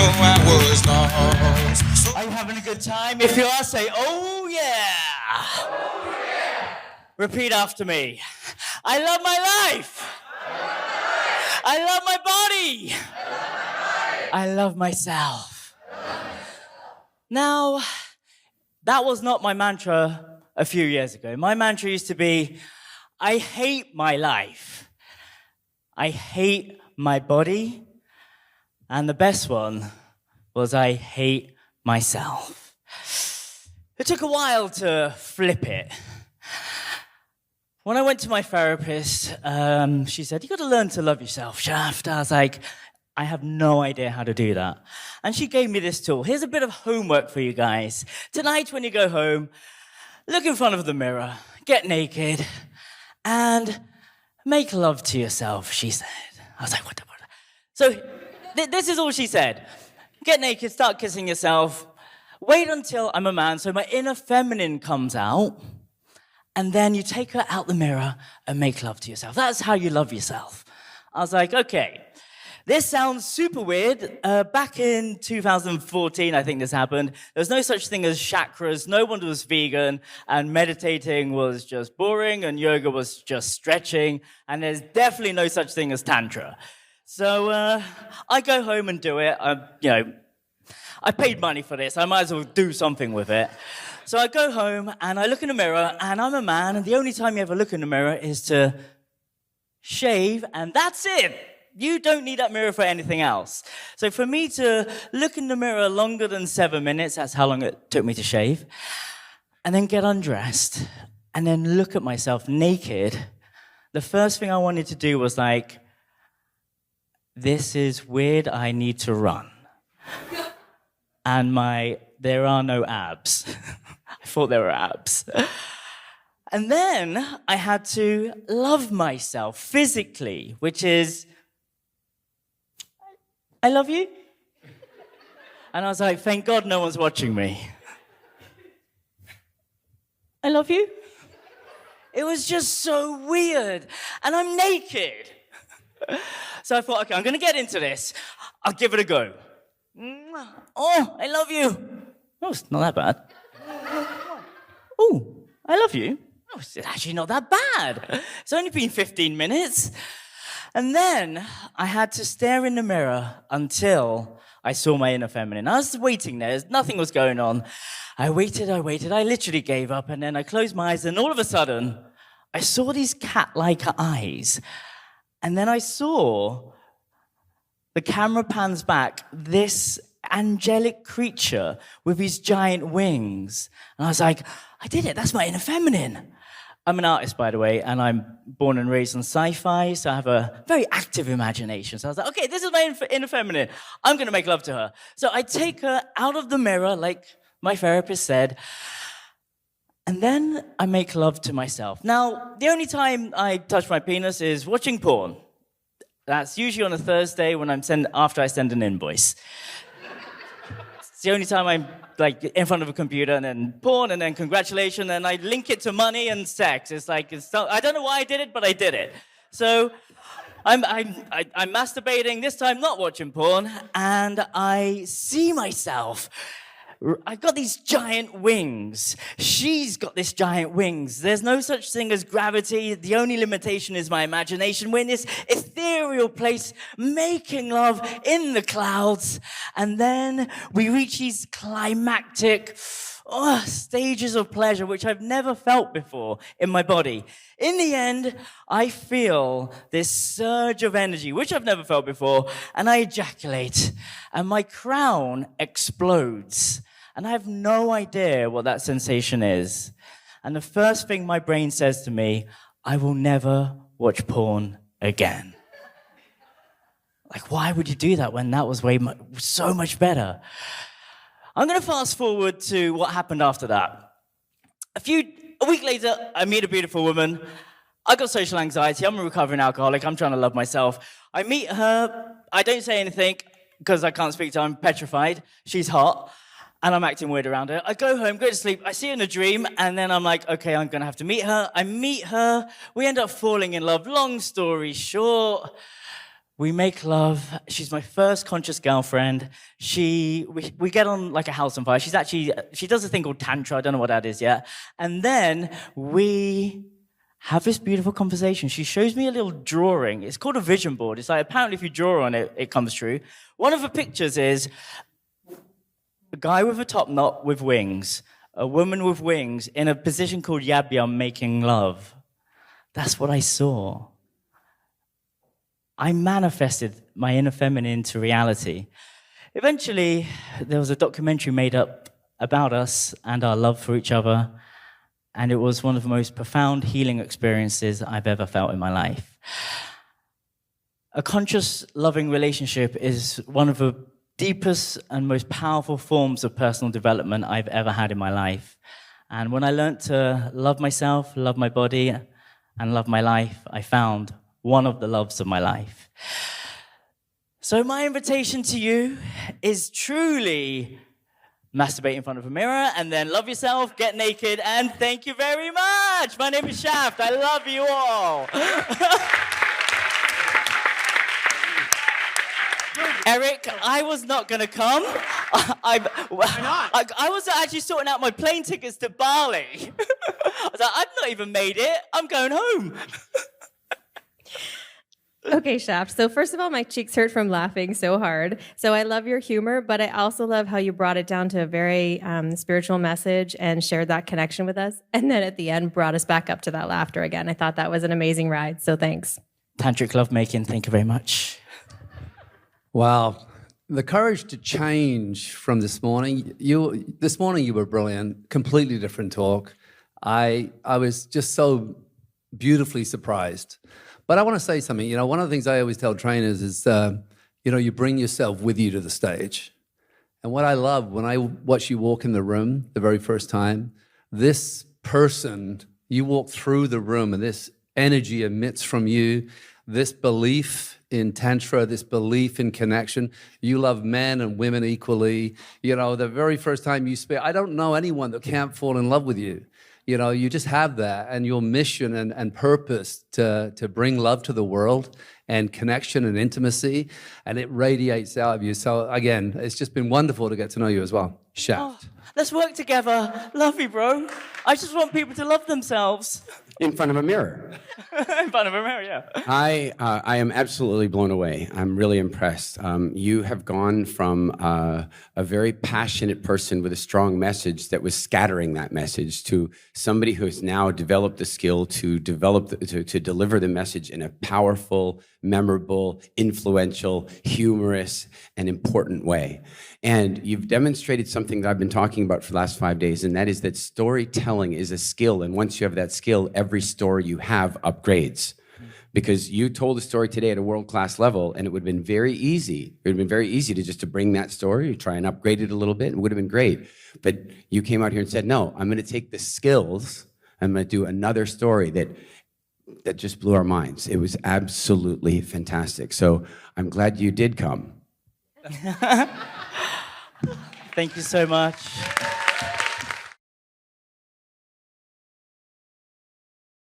I was lost. Are you having a good time? If you are, say, oh yeah. Repeat after me. I love my life. I love my body. I love myself. Now, that was not my mantra a few years ago. My mantra used to be, I hate my life. I hate my body. And the best one was I hate myself. It took a while to flip it. When I went to my therapist, she said, you got to learn to love yourself, Shaft. I was like, I have no idea how to do that. And she gave me this tool. Here's a bit of homework for you guys. Tonight, when you go home, look in front of the mirror, get naked, and make love to yourself, she said. I was like, what? So this is all she said. Get naked, start kissing yourself. Wait until I'm a man, so my inner feminine comes out. And then you take her out the mirror and make love to yourself. That's how you love yourself. I was like, okay, this sounds super weird. Back in 2014, I think this happened. There was no such thing as chakras. No one was vegan. And meditating was just boring. And yoga was just stretching. And there's definitely no such thing as tantra. So I go home and do it. I paid money for this. I might as well do something with it. So I go home and I look in the mirror, and I'm a man, and the only time you ever look in the mirror is to shave, and that's it. You don't need that mirror for anything else. So for me to look in the mirror longer than 7 minutes, that's how long it took me to shave, and then get undressed, and then look at myself naked, the first thing I wanted to do was like, this is weird, I need to run. And there are no abs. I thought there were abs. And then I had to love myself physically, which is, I love you. And I was like, thank God no one's watching me. I love you. It was just so weird. And I'm naked. So I thought, okay, I'm going to get into this. I'll give it a go. Oh, I love you. Oh, it's not that bad. Oh, I love you. Oh, it's actually not that bad. It's only been 15 minutes. And then I had to stare in the mirror until I saw my inner feminine. I was waiting there. Nothing was going on. I waited. I literally gave up. And then I closed my eyes. And all of a sudden, I saw these cat-like eyes. And then I saw the camera pans back, this angelic creature with his giant wings. And I was like, I did it. That's my inner feminine. I'm an artist, by the way, and I'm born and raised on sci-fi, so I have a very active imagination. So I was like, okay, this is my inner feminine. I'm going to make love to her. So I take her out of the mirror, like my therapist said, and then I make love to myself. Now, the only time I touch my penis is watching porn. That's usually on a Thursday when after I send an invoice. It's the only time I'm like in front of a computer, and then porn, and then congratulations, and I link it to money and sex. It's like, I don't know why I did it, but I did it. So I'm masturbating, this time not watching porn, and I see myself. I've got these giant wings. She's got this giant wings. There's no such thing as gravity. The only limitation is my imagination. We're in this ethereal place, making love in the clouds. And then we reach these climactic stages of pleasure, which I've never felt before in my body. In the end, I feel this surge of energy, which I've never felt before, and I ejaculate, and my crown explodes. And I have no idea what that sensation is. And the first thing my brain says to me, I will never watch porn again. Like, why would you do that when that was so much better? I'm going to fast forward to what happened after that. A week later, I meet a beautiful woman. I got social anxiety. I'm a recovering alcoholic. I'm trying to love myself. I meet her. I don't say anything because I can't speak to her. I'm petrified. She's hot. And I'm acting weird around her. I go home, go to sleep. I see her in a dream. And then I'm like, okay, I'm going to have to meet her. I meet her. We end up falling in love. Long story short, We make love. She's my first conscious girlfriend. We get on like a house on fire. She does a thing called Tantra. I don't know what that is yet. And then we have this beautiful conversation. She shows me a little drawing. It's called a vision board. It's like, apparently if you draw on it, it comes true. One of the pictures is a guy with a top knot with wings, a woman with wings in a position called Yab Yum making love. That's what I saw. I manifested my inner feminine into reality. Eventually, there was a documentary made up about us and our love for each other, and it was one of the most profound healing experiences I've ever felt in my life. A conscious, loving relationship is one of the deepest and most powerful forms of personal development I've ever had in my life. And when I learned to love myself, love my body, and love my life, I found one of the loves of my life. So my invitation to you is truly masturbate in front of a mirror and then love yourself, get naked, and thank you very much. My name is Shaft. I love you all. Eric, I was not going to come. Why not? I was actually sorting out my plane tickets to Bali. I was like, I've not even made it. I'm going home. Okay, Shaft. So first of all, my cheeks hurt from laughing so hard. So I love your humor, but I also love how you brought it down to a very spiritual message and shared that connection with us. And then at the end, brought us back up to that laughter again. I thought that was an amazing ride. So thanks. Tantric lovemaking. Thank you very much. Wow. The courage to change from this morning. This morning you were brilliant. Completely different talk. I was just so beautifully surprised. But I want to say something. You know, one of the things I always tell trainers is, you bring yourself with you to the stage. And what I love when I watch you walk in the room the very first time, this person, you walk through the room and this energy emits from you, this belief in Tantra, this belief in connection. You love men and women equally. You know, the very first time you speak, I don't know anyone that can't fall in love with you. You know, you just have that, and your mission and purpose to bring love to the world and connection and intimacy, and it radiates out of you. So again, it's just been wonderful to get to know you as well. Shaft. Oh, let's work together. Love you, bro. I just want people to love themselves. In front of a mirror. In front of a mirror, yeah. I am absolutely blown away. I'm really impressed. You have gone from a very passionate person with a strong message that was scattering that message to somebody who has now developed the skill to to deliver the message in a powerful, memorable, influential, humorous, and important way. And you've demonstrated something that I've been talking about for the last 5 days, and that is that storytelling is a skill. And once you have that skill, every story you have upgrades. Because you told a story today at a world-class level, and it would have been very easy. It would have been very easy to just to bring that story, try and upgrade it a little bit. It would have been great. But you came out here and said, no, I'm going to take the skills, I'm going to do another story that just blew our minds. It was absolutely fantastic. So I'm glad you did come. Thank you so much.